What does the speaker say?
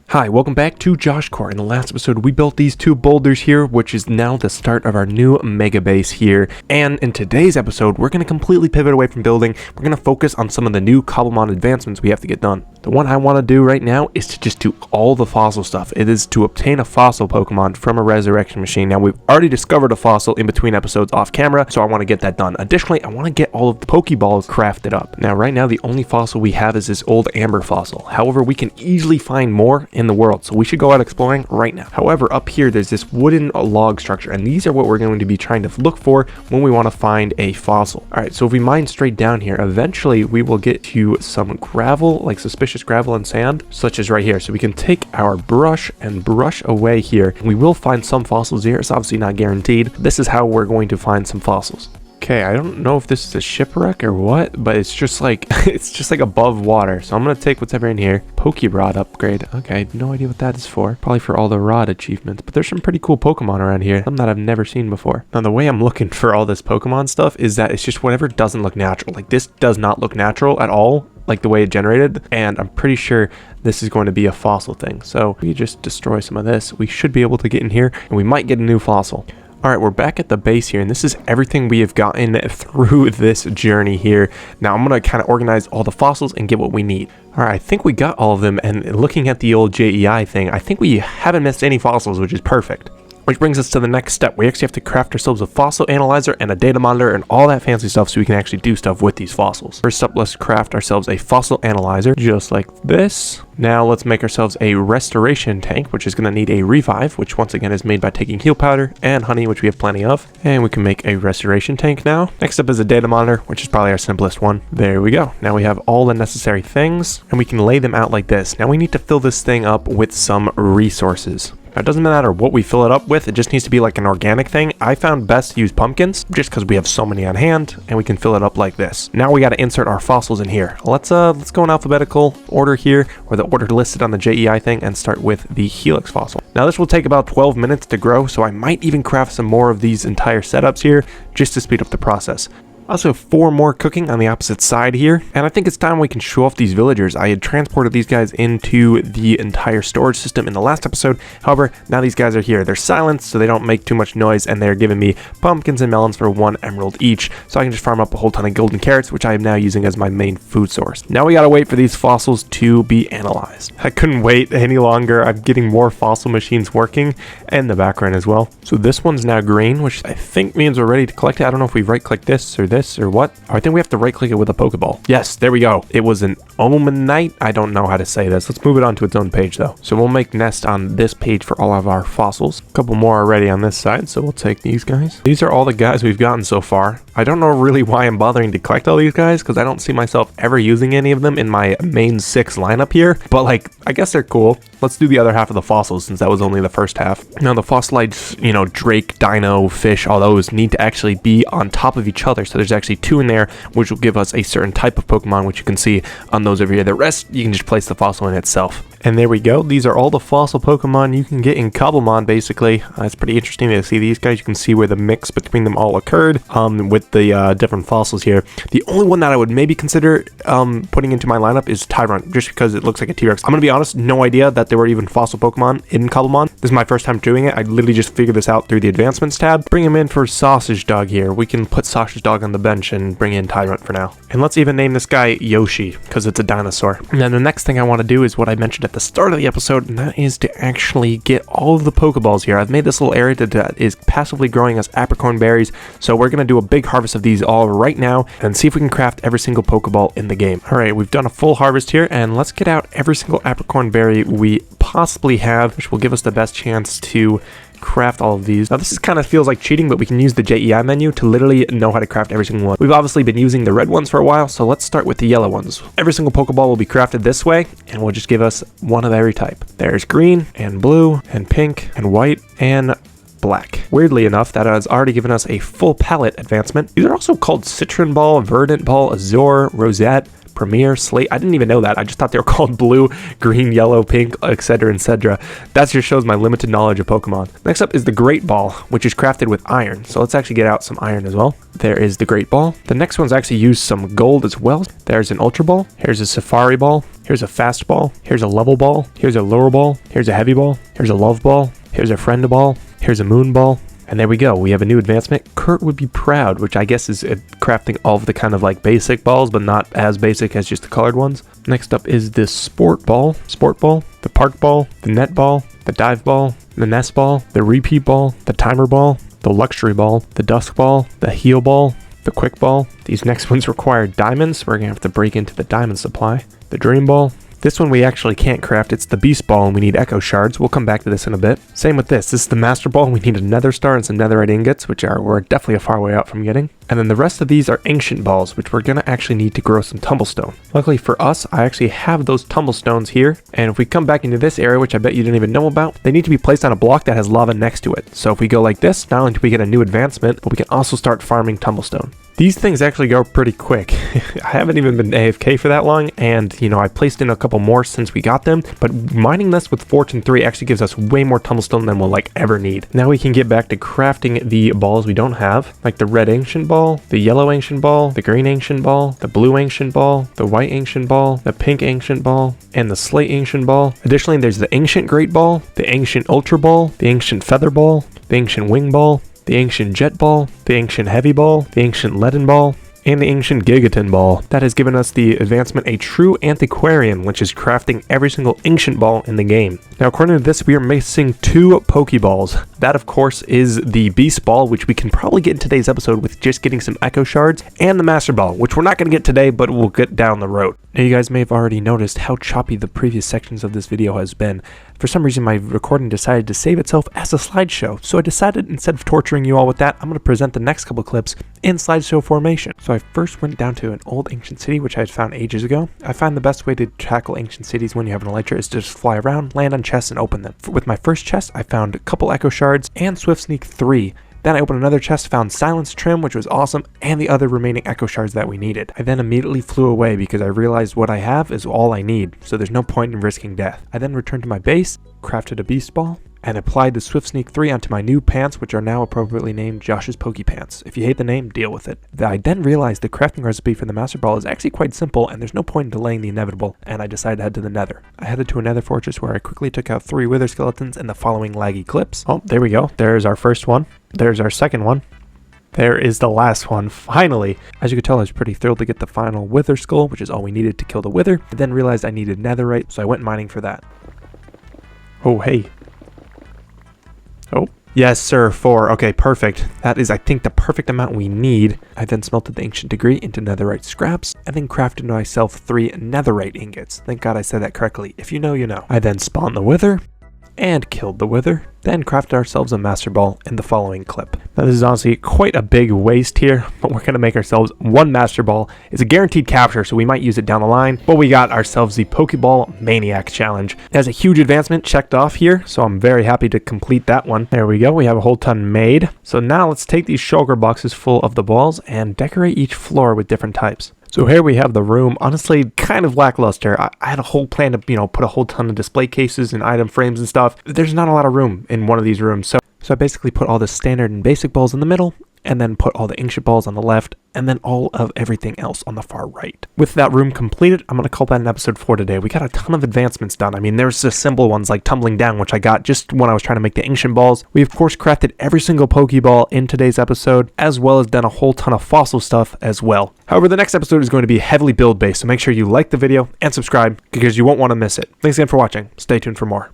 Hi, welcome back to Joshcore. In the last episode, we built these two boulders here, which is now the start of our new mega base here. And in today's episode, we're going to completely pivot away from building. We're going to focus on some of the new Cobblemon advancements we have to get done. The one I want to do right now is to just do all the fossil stuff. It is to obtain a fossil Pokemon from a resurrection machine. Now, we've already discovered a fossil in between episodes off camera, so I want to get that done. Additionally, I want to get all of the Pokeballs crafted up. Now, right now, the only fossil we have is this old amber fossil. However, we can easily find more in the world, so we should go out exploring right now. However, up here, there's this wooden log structure, and these are what we're going to be trying to look for when we want to find a fossil. All right, so if we mine straight down here, eventually we will get to some gravel, like suspicious gravel and sand, such as right here. So we can take our brush and brush away here. We will find some fossils here. It's obviously not guaranteed. This is how we're going to find some fossils. Okay, I don't know if this is a shipwreck or what, but it's just like above water. So I'm gonna take whatever in here. Pokerod upgrade. Okay, no idea what that is for. Probably for all the rod achievements. But there's some pretty cool Pokemon around here. Some that I've never seen before. Now the way I'm looking for all this Pokemon stuff is that it's just whatever doesn't look natural. Like this does not look natural at all, like the way it generated, and I'm pretty sure this is going to be a fossil thing. So we just destroy some of this. We should be able to get in here, and we might get a new fossil. All right, we're back at the base here, and this is everything we have gotten through this journey here. Now I'm gonna kind of organize all the fossils and get what we need. All right, I think we got all of them, and looking at the old JEI thing, I think we haven't missed any fossils, which is perfect. Which brings us to the next step. We actually have to craft ourselves a fossil analyzer and a data monitor and all that fancy stuff so we can actually do stuff with these fossils. First up, let's craft ourselves a fossil analyzer, just like this. Now let's make ourselves a restoration tank, which is going to need a revive, which once again is made by taking heal powder and honey, which we have plenty of. And we can make a restoration tank now. Next up is a data monitor, which is probably our simplest one. There we go. Now we have all the necessary things, and we can lay them out like this. Now we need to fill this thing up with some resources. Now, it doesn't matter what we fill it up with, it just needs to be like an organic thing. I found best to use pumpkins, just because we have so many on hand, and we can fill it up like this. Now we got to insert our fossils in here. Let's go in alphabetical order here, or the order listed on the JEI thing, and start with the Helix fossil. Now this will take about 12 minutes to grow, so I might even craft some more of these entire setups here, just to speed up the process. Also have 4 more cooking on the opposite side here, and I think it's time we can show off these villagers. I had transported these guys into the entire storage system in the last episode. However, now these guys are here. They're silenced, so they don't make too much noise, and they're giving me pumpkins and melons for 1 emerald each, so I can just farm up a whole ton of golden carrots, which I am now using as my main food source. Now we gotta wait for these fossils to be analyzed. I couldn't wait any longer. I'm getting more fossil machines working, and the background as well. So this one's now green, which I think means we're ready to collect it. I don't know if we right-click this or this or what. I think we have to right click it with a Pokeball. Yes, there we go. It was an Omanite. I don't know how to say this. Let's move it on to its own page though. So we'll make nest on this page for all of our fossils. A couple more already on this side, so we'll take these guys. These are all the guys we've gotten so far. I don't know really why I'm bothering to collect all these guys, because I don't see myself ever using any of them in my main 6 lineup here, but like, I guess they're cool. Let's do the other half of the fossils, since that was only the first half. Now the fossilites, you know, Drake, Dino, Fish, all those need to actually be on top of each other, so there's actually 2 in there, which will give us a certain type of Pokemon, which you can see on those over here. The rest, you can just place the fossil in itself. And there we go. These are all the fossil Pokemon you can get in Cobblemon, basically. It's pretty interesting to see these guys. You can see where the mix between them all occurred with the different fossils here. The only one that I would maybe consider putting into my lineup is Tyrant, just because it looks like a T-Rex. I'm going to be honest, no idea that there were even fossil Pokemon in Cobblemon. This is my first time doing it. I literally just figured this out through the advancements tab. Bring him in for Sausage Dog here. We can put Sausage Dog on the bench and bring in Tyrant for now. And let's even name this guy Yoshi, because it's a dinosaur. And then the next thing I want to do is what I mentioned at the start of the episode, and that is to actually get all of the Pokeballs here. I've made this little area that is passively growing as apricorn berries, so we're going to do a big harvest of these all right now and see if we can craft every single Pokeball in the game. Alright, we've done a full harvest here, and let's get out every single apricorn berry we possibly have, which will give us the best chance to craft all of these. Now this kind of feels like cheating, but we can use the JEI menu to literally know how to craft every single one. We've obviously been using the red ones for a while, so let's start with the yellow ones. Every single Pokeball will be crafted this way, and will just give us one of every type. There's green, and blue, and pink, and white, and black. Weirdly enough, that has already given us a full palette advancement. These are also called Citron Ball, Verdant Ball, Azure, Rosette, Premier, Slate. I didn't even know that. I just thought they were called blue, green, yellow, pink, etc., etc. That just shows my limited knowledge of Pokemon. Next up is the Great Ball, which is crafted with iron. So let's actually get out some iron as well. There is the Great Ball. The next one's actually used some gold as well. There's an Ultra Ball. Here's a Safari Ball. Here's a Fast Ball. Here's a Level Ball. Here's a Lower Ball. Here's a Heavy Ball. Here's a Love Ball. Here's a Friend Ball. Here's a Moon Ball. And there we go. We have a new advancement. Kurt would be proud, which I guess is crafting all of the kind of like basic balls, but not as basic as just the colored ones. Next up is this Sport Ball, the Park Ball, the Net Ball, the Dive Ball, the Nest Ball, the Repeat Ball, the Timer Ball, the Luxury Ball, the Dusk Ball, the Heal Ball, the Quick Ball. These next ones require diamonds. We're going to have to break into the diamond supply. The Dream Ball. This one we actually can't craft. It's the Beast Ball and we need Echo Shards. We'll come back to this in a bit. Same with this. This is the Master Ball and we need a Nether Star and some Netherite ingots, which we're definitely a far way out from getting. And then the rest of these are Ancient Balls, which we're going to actually need to grow some Tumblestone. Luckily for us, I actually have those Tumblestones here. And if we come back into this area, which I bet you didn't even know about, they need to be placed on a block that has lava next to it. So if we go like this, not only do we get a new advancement, but we can also start farming Tumblestone. These things actually go pretty quick. I haven't even been AFK for that long, and you know, I placed in a couple more since we got them, but mining this with Fortune 3 actually gives us way more Tumblestone than we'll like ever need. Now we can get back to crafting the balls we don't have, like the Red Ancient Ball, the Yellow Ancient Ball, the Green Ancient Ball, the Blue Ancient Ball, the White Ancient Ball, the Pink Ancient Ball, and the Slate Ancient Ball. Additionally, there's the Ancient Great Ball, the Ancient Ultra Ball, the Ancient Feather Ball, the Ancient Wing Ball, the Ancient Jet Ball, the Ancient Heavy Ball, the Ancient Leaden Ball, and the Ancient Gigaton Ball. That has given us the advancement a True Antiquarian, which is crafting every single Ancient Ball in the game. Now according to this, we are missing 2 Pokeballs. That of course is the Beast Ball, which we can probably get in today's episode with just getting some Echo Shards, and the Master Ball, which we're not going to get today, but we'll get down the road. Now you guys may have already noticed how choppy the previous sections of this video has been. For some reason my recording decided to save itself as a slideshow, so I decided instead of torturing you all with that, I'm going to present the next couple clips in slideshow formation. So I first went down to an old ancient city which I had found ages ago. I find the best way to tackle ancient cities when you have an elytra is to just fly around, land on chests, and open them. With my first chest I found a couple Echo Shards and Swift Sneak 3. Then I opened another chest, found Silence Trim, which was awesome, and the other remaining Echo Shards that we needed. I then immediately flew away because I realized what I have is all I need, so there's no point in risking death. I then returned to my base, crafted a Beast Ball, and applied the Swift Sneak 3 onto my new pants, which are now appropriately named Josh's Poke Pants. If you hate the name, deal with it. I then realized the crafting recipe for the Master Ball is actually quite simple, and there's no point in delaying the inevitable, and I decided to head to the Nether. I headed to a Nether fortress where I quickly took out 3 Wither Skeletons in the following laggy clips. Oh, there we go. There's our first one. There's our second one. There is the last one, finally. As you can tell, I was pretty thrilled to get the final Wither Skull, which is all we needed to kill the Wither. I then realized I needed Netherite, so I went mining for that. Oh, hey. Oh, yes, sir, 4. Okay, perfect. That is, I think, the perfect amount we need. I then smelted the Ancient Degree into Netherite scraps, and then crafted myself 3 Netherite ingots. Thank God I said that correctly. If you know, you know. I then spawned the Wither, and killed the Wither, then crafted ourselves a Master Ball in the following clip. Now this is honestly quite a big waste here, but we're going to make ourselves 1 Master Ball. It's a guaranteed capture, so we might use it down the line, but we got ourselves the Pokeball Maniac Challenge. It has a huge advancement checked off here, so I'm very happy to complete that one. There we go, we have a whole ton made. So now let's take these shulker boxes full of the balls and decorate each floor with different types. So here we have the room, honestly kind of lackluster. I had a whole plan to, put a whole ton of display cases and item frames and stuff. There's not a lot of room in one of these rooms, so I basically put all the standard and basic balls in the middle, and then put all the ancient balls on the left, and then all of everything else on the far right. With that room completed, I'm going to call that an episode for today. We got a ton of advancements done. I mean, there's the simple ones like tumbling down, which I got just when I was trying to make the ancient balls. We, of course, crafted every single Pokeball in today's episode, as well as done a whole ton of fossil stuff as well. However, the next episode is going to be heavily build-based, so make sure you like the video and subscribe because you won't want to miss it. Thanks again for watching. Stay tuned for more.